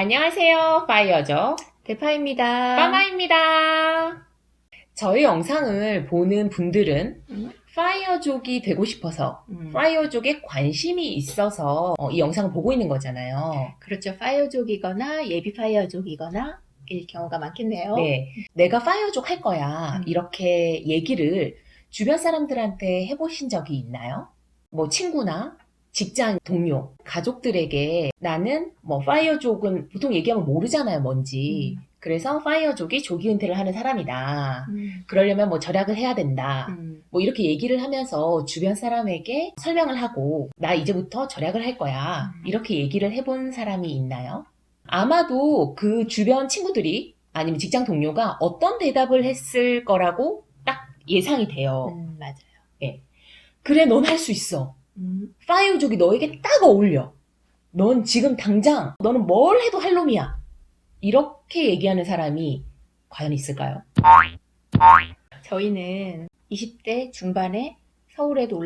안녕하세요. 파이어죠. 대파입니다. 빠마입니다. 저희 영상을 보는 분들은 음. 파이어족이 되고 싶어서 파이어족에 관심이 있어서 이 영상을 보고 있는 거잖아요. 그렇죠. 파이어족이거나 예비 파이어족이거나 일 경우가 많겠네요. 네, 내가 파이어족 할 거야. 이렇게 얘기를 주변 사람들한테 해보신 적이 있나요? 뭐 친구나 직장 동료, 가족들에게 나는 뭐 파이어족은 보통 얘기하면 모르잖아요, 뭔지. 그래서 파이어족이 조기 은퇴를 하는 사람이다. 그러려면 뭐 절약을 해야 된다. 뭐 이렇게 얘기를 하면서 주변 사람에게 설명을 하고 나 이제부터 절약을 할 거야. 이렇게 얘기를 해본 사람이 있나요? 아마도 그 주변 친구들이 아니면 직장 동료가 어떤 대답을 했을 거라고 딱 예상이 돼요. 맞아요. 예. 그래, 넌 할 수 있어. 파이어족이 너에게 딱 어울려. 넌 지금 당장 너는 뭘 해도 할 놈이야. 이렇게 얘기하는 사람이 과연 있을까요? 저희는 20대 중반에 서울에도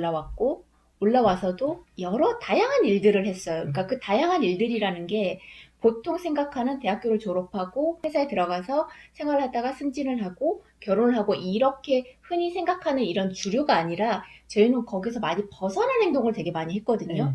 올라와서도 여러 다양한 일들을 했어요. 그러니까 그 다양한 일들이라는 게 보통 생각하는 대학교를 졸업하고 회사에 들어가서 생활하다가 승진을 하고 결혼을 하고 이렇게 흔히 생각하는 이런 주류가 아니라 저희는 거기서 많이 벗어난 행동을 되게 많이 했거든요.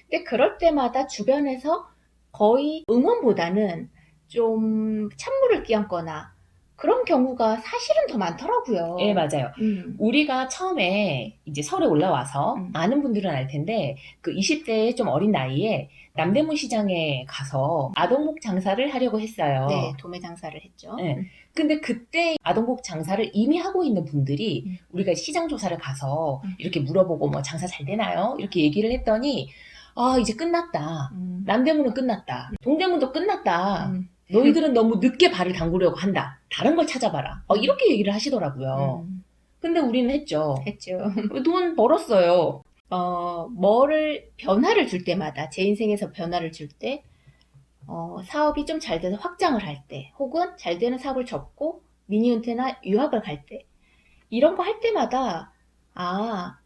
근데 그럴 때마다 주변에서 거의 응원보다는 좀 찬물을 끼얹거나 그런 경우가 사실은 더 많더라고요. 예, 맞아요. 우리가 처음에 이제 서울에 올라와서 아는 분들은 알 텐데 그 20대의 좀 어린 나이에 남대문 시장에 가서 아동복 장사를 하려고 했어요. 네, 도매 장사를 했죠. 네. 근데 그때 아동복 장사를 이미 하고 있는 분들이 우리가 시장 조사를 가서 이렇게 물어보고 뭐 장사 잘 되나요? 이렇게 얘기를 했더니 아, 이제 끝났다. 남대문은 끝났다. 동대문도 끝났다. 너희들은 너무 늦게 발을 담그려고 한다. 다른 걸 찾아봐라. 이렇게 얘기를 하시더라고요. 근데 우리는 했죠. 돈 벌었어요. 뭐를 변화를 줄 때마다 제 인생에서 변화를 줄 때 사업이 좀 잘 돼서 확장을 할 때 혹은 잘 되는 사업을 접고 미니 은퇴나 유학을 갈 때 이런 거 할 때마다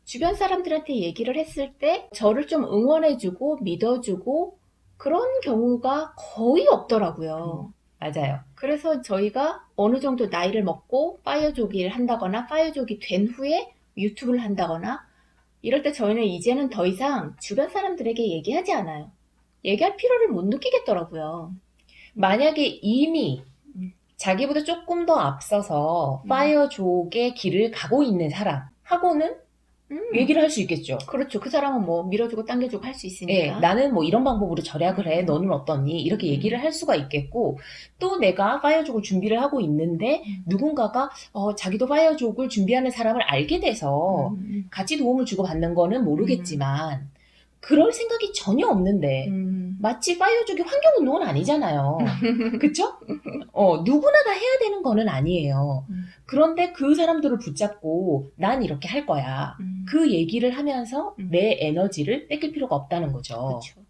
주변 사람들한테 얘기를 했을 때 저를 좀 응원해주고 믿어주고 그런 경우가 거의 없더라고요. 맞아요. 그래서 저희가 어느 정도 나이를 먹고 파이어족을 한다거나 파이어족이 된 후에 유튜브를 한다거나 이럴 때 저희는 이제는 더 이상 주변 사람들에게 얘기하지 않아요. 얘기할 필요를 못 느끼겠더라고요. 만약에 이미 자기보다 조금 더 앞서서 파이어족의 길을 가고 있는 사람하고는 얘기를 할 수 있겠죠. 그렇죠. 그 사람은 뭐 밀어주고 당겨주고 할 수 있으니까. 네, 나는 뭐 이런 방법으로 절약을 해. 너는 어떠니? 이렇게 얘기를 할 수가 있겠고 또 내가 파이어족을 준비를 하고 있는데 누군가가 자기도 파이어족을 준비하는 사람을 알게 돼서 같이 도움을 주고받는 거는 모르겠지만 그럴 생각이 전혀 없는데 마치 파이어족이 환경운동은 아니잖아요. 그쵸? 누구나 다 해야 되는 거는 아니에요. 그런데 그 사람들을 붙잡고 난 이렇게 할 거야. 그 얘기를 하면서 내 에너지를 뺏길 필요가 없다는 거죠. 그렇죠.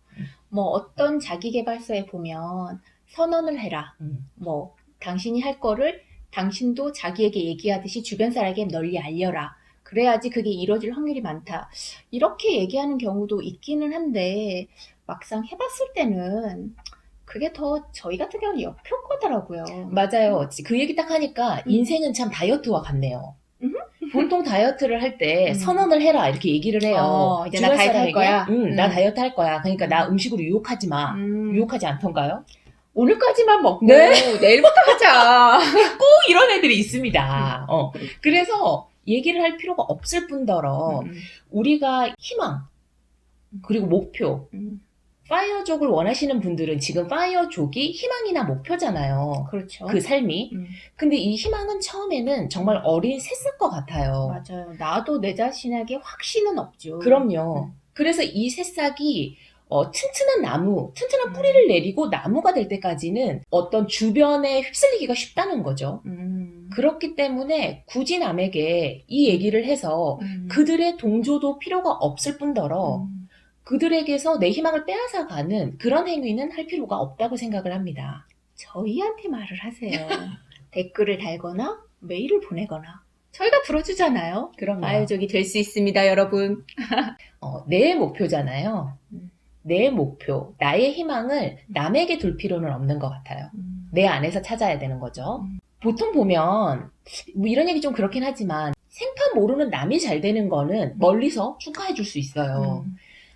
뭐 어떤 자기계발서에 보면 선언을 해라. 뭐 당신이 할 거를 당신도 자기에게 얘기하듯이 주변 사람에게 널리 알려라. 그래야지 그게 이루어질 확률이 많다. 이렇게 얘기하는 경우도 있기는 한데 막상 해봤을 때는 그게 더 저희 같은 경우는 역효과더라고요. 맞아요. 그 얘기 딱 하니까 인생은 참 다이어트와 같네요. 보통 다이어트를 할 때 선언을 해라 이렇게 얘기를 해요. 이제 나 다이어트 할 거야. 나 다이어트 할 거야. 그러니까 나 음식으로 유혹하지 마. 유혹하지 않던가요? 오늘까지만 먹고 네. 내일부터 하자. 꼭 이런 애들이 있습니다. 그래서 얘기를 할 필요가 없을 뿐더러 우리가 희망 그리고 목표 파이어족을 원하시는 분들은 지금 파이어족이 희망이나 목표잖아요. 그렇죠. 그 삶이. 근데 이 희망은 처음에는 정말 어린 새싹과 같아요. 맞아요. 나도 내 자신에게 확신은 없죠. 그럼요. 그래서 이 새싹이 튼튼한 나무, 튼튼한 뿌리를 내리고 나무가 될 때까지는 어떤 주변에 휩쓸리기가 쉽다는 거죠. 그렇기 때문에 굳이 남에게 이 얘기를 해서 그들의 동조도 필요가 없을 뿐더러 그들에게서 내 희망을 빼앗아가는 그런 행위는 할 필요가 없다고 생각을 합니다. 저희한테 말을 하세요. 댓글을 달거나 메일을 보내거나 저희가 들어주잖아요. 그럼요. 파이어족이 될 수 있습니다, 여러분. 내 목표잖아요. 내 목표, 나의 희망을 남에게 둘 필요는 없는 것 같아요. 내 안에서 찾아야 되는 거죠. 보통 보면 뭐 이런 얘기 좀 그렇긴 하지만 생판 모르는 남이 잘 되는 거는 멀리서 축하해 줄 수 있어요.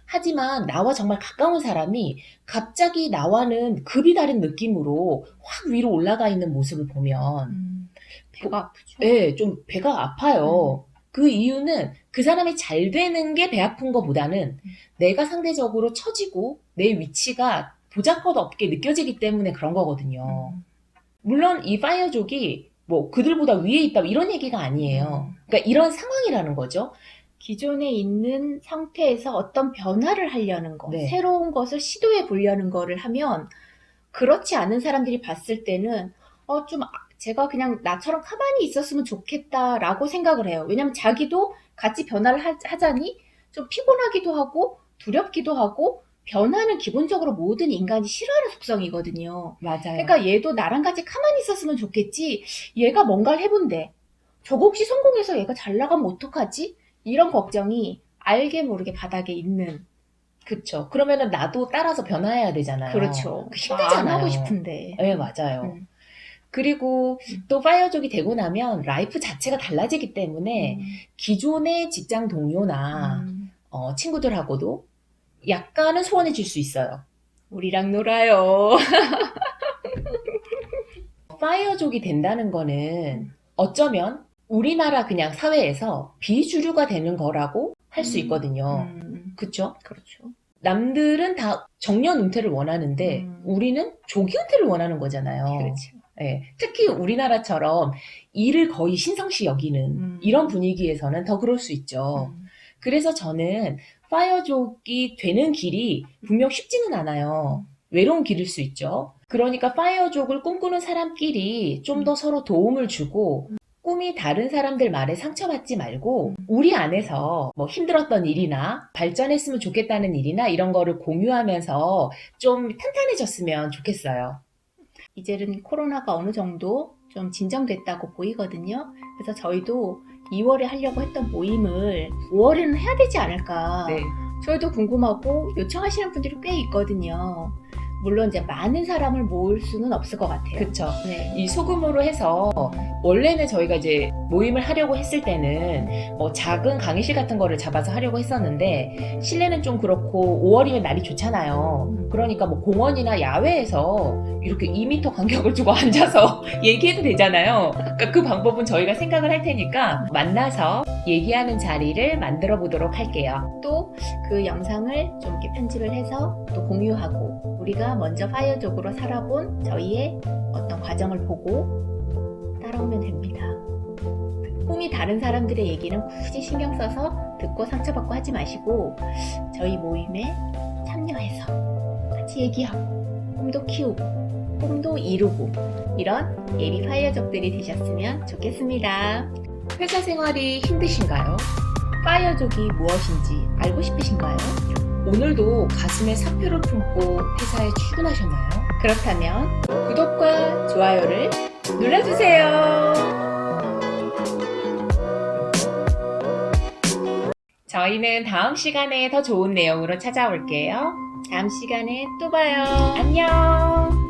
하지만 나와 정말 가까운 사람이 갑자기 나와는 급이 다른 느낌으로 확 위로 올라가 있는 모습을 보면 배가 아프죠. 예, 좀 배가 아파요. 그 이유는 그 사람이 잘 되는 게 배 아픈 것보다는 내가 상대적으로 처지고 내 위치가 보잘것없게 느껴지기 때문에 그런 거거든요. 물론 이 파이어족이 뭐 그들보다 위에 있다 이런 얘기가 아니에요. 그러니까 이런 상황이라는 거죠. 기존에 있는 상태에서 어떤 변화를 하려는 거, 네. 새로운 것을 시도해 보려는 거를 하면 그렇지 않은 사람들이 봤을 때는 제가 그냥 나처럼 가만히 있었으면 좋겠다라고 생각을 해요. 왜냐면 자기도 같이 변화를 하자니 좀 피곤하기도 하고 두렵기도 하고 변화는 기본적으로 모든 인간이 싫어하는 속성이거든요. 맞아요. 그러니까 얘도 나랑 같이 가만히 있었으면 좋겠지. 얘가 뭔가를 해본대. 저거 혹시 성공해서 얘가 잘 나가면 어떡하지? 이런 걱정이 알게 모르게 바닥에 있는. 그쵸. 그러면은 나도 따라서 변화해야 되잖아요. 그렇죠. 힘들잖아요. 안 하고 싶은데. 네, 맞아요. 음. 그리고 또 파이어족이 되고 나면 라이프 자체가 달라지기 때문에 기존의 직장 동료나 친구들하고도 약간은 소원해질 수 있어요. 우리랑 놀아요. 파이어족이 된다는 거는 어쩌면 우리나라 그냥 사회에서 비주류가 되는 거라고 할 수 있거든요. 그쵸? 그렇죠. 남들은 다 정년 은퇴를 원하는데 우리는 조기 은퇴를 원하는 거잖아요. 그렇죠. 네, 특히 우리나라처럼 일을 거의 신성시 여기는 이런 분위기에서는 더 그럴 수 있죠. 그래서 저는 파이어족이 되는 길이 분명 쉽지는 않아요. 외로운 길일 수 있죠. 그러니까 파이어족을 꿈꾸는 사람끼리 좀 더 서로 도움을 주고 꿈이 다른 사람들 말에 상처받지 말고 우리 안에서 뭐 힘들었던 일이나 발전했으면 좋겠다는 일이나 이런 거를 공유하면서 좀 탄탄해졌으면 좋겠어요. 이제는 코로나가 어느 정도 좀 진정됐다고 보이거든요. 그래서 저희도 2월에 하려고 했던 모임을 5월에는 해야 되지 않을까. 네. 저희도 궁금하고 요청하시는 분들이 꽤 있거든요. 물론 이제 많은 사람을 모을 수는 없을 것 같아요. 그쵸. 네. 이 소규모로 해서 원래는 저희가 이제 모임을 하려고 했을 때는 뭐 작은 강의실 같은 거를 잡아서 하려고 했었는데 실내는 좀 그렇고 5월이면 날이 좋잖아요. 그러니까 뭐 공원이나 야외에서 이렇게 2m 간격을 두고 앉아서 얘기해도 되잖아요. 그러니까 그 방법은 저희가 생각을 할 테니까 만나서 얘기하는 자리를 만들어 보도록 할게요. 또 그 영상을 좀 이렇게 편집을 해서 또 공유하고 우리가 먼저 파이어족으로 살아본 저희의 어떤 과정을 보고 따라오면 됩니다. 꿈이 다른 사람들의 얘기는 굳이 신경 써서 듣고 상처받고 하지 마시고 저희 모임에 참여해서 같이 얘기하고 꿈도 키우고 꿈도 이루고 이런 예비 파이어족들이 되셨으면 좋겠습니다. 회사 생활이 힘드신가요? 파이어족이 무엇인지 알고 싶으신가요? 오늘도 가슴에 사표를 품고 회사에 출근하셨나요? 그렇다면 구독과 좋아요를 눌러주세요. 저희는 다음 시간에 더 좋은 내용으로 찾아올게요. 다음 시간에 또 봐요. 안녕!